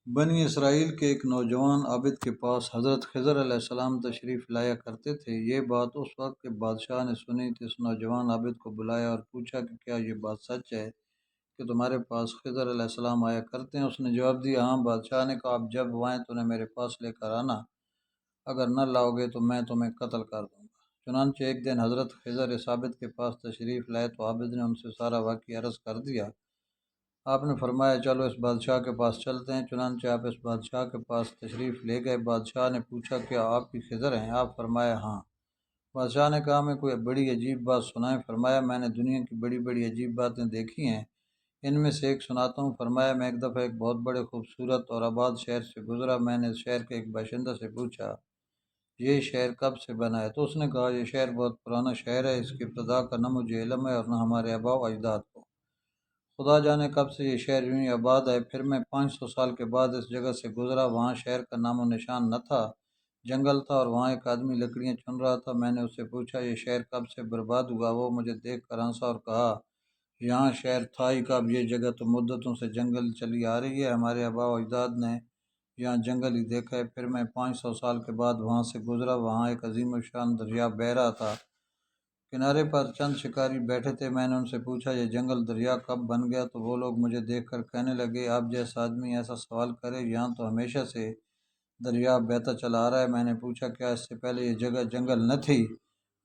بنی اسرائیل کے ایک نوجوان عابد کے پاس حضرت خضر علیہ السلام تشریف لایا کرتے تھے۔ یہ بات اس وقت کے بادشاہ نے سنی تو اس نوجوان عابد کو بلایا اور پوچھا کہ کیا یہ بات سچ ہے کہ تمہارے پاس خضر علیہ السلام آیا کرتے ہیں؟ اس نے جواب دیا، ہاں۔ بادشاہ نے کہا، اب جب وہ آئیں تو انہیں میرے پاس لے کر آنا، اگر نہ لاؤ گے تو میں تمہیں قتل کر دوں گا۔ چنانچہ ایک دن حضرت خضر اس عابد کے پاس تشریف لائے تو عابد نے ان سے سارا واقعہ عرض کر دیا۔ آپ نے فرمایا، چلو اس بادشاہ کے پاس چلتے ہیں۔ چنانچہ آپ اس بادشاہ کے پاس تشریف لے گئے۔ بادشاہ نے پوچھا، کیا آپ کی خضر ہیں؟ آپ فرمایا، ہاں۔ بادشاہ نے کہا، میں کوئی بڑی عجیب بات سنائیں؟ فرمایا، میں نے دنیا کی بڑی بڑی عجیب باتیں دیکھی ہیں، ان میں سے ایک سناتا ہوں۔ فرمایا، میں ایک دفعہ ایک بہت بڑے خوبصورت اور آباد شہر سے گزرا۔ میں نے اس شہر کے ایک باشندہ سے پوچھا، یہ شہر کب سے بنا ہے؟ تو اس نے کہا، یہ شہر بہت پرانا شہر ہے، اس کی ابتدا کا نہ مجھے علم ہے اور نہ ہمارے آباء و اجداد کو۔ خدا جانے کب سے یہ شہر یوں ہی آباد ہے۔ پھر میں 500 سال کے بعد اس جگہ سے گزرا، وہاں شہر کا نام و نشان نہ تھا، جنگل تھا اور وہاں ایک آدمی لکڑیاں چن رہا تھا۔ میں نے اس سے پوچھا، یہ شہر کب سے برباد ہوا؟ وہ مجھے دیکھ کر ہنسا اور کہا، یہاں شہر تھا ہی کب، یہ جگہ تو مدتوں سے جنگل چلی آ رہی ہے، ہمارے آباء و اجداد نے یہاں جنگل ہی دیکھا ہے۔ پھر میں 500 سال کے بعد وہاں سے گزرا، وہاں ایک عظیم الشان دریا بہہ رہا تھا، کنارے پر چند شکاری بیٹھے تھے۔ میں نے ان سے پوچھا، یہ جنگل دریا کب بن گیا؟ تو وہ لوگ مجھے دیکھ کر کہنے لگے، آپ جیسا آدمی ایسا سوال کرے، یہاں تو ہمیشہ سے دریا بہتا چلا آ رہا ہے۔ میں نے پوچھا، کیا اس سے پہلے یہ جگہ جنگل نہ تھی؟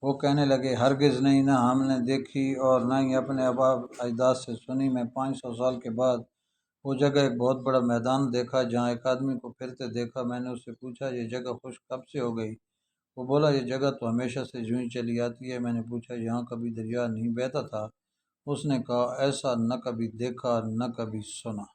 وہ کہنے لگے، ہرگز نہیں، نہ ہم نے دیکھی اور نہ ہی اپنے آباء اجداد سے سنی۔ میں 500 سال کے بعد وہ جگہ ایک بہت بڑا میدان دیکھا جہاں ایک آدمی کو پھرتے دیکھا۔ میں نے اس سے پوچھا، یہ جگہ خشک کب سے ہو گئی؟ وہ بولا، یہ جگہ تو ہمیشہ سے یوں ہی چلی آتی ہے۔ میں نے پوچھا، یہاں کبھی دریا نہیں بہتا تھا؟ اس نے کہا، ایسا نہ کبھی دیکھا نہ کبھی سنا۔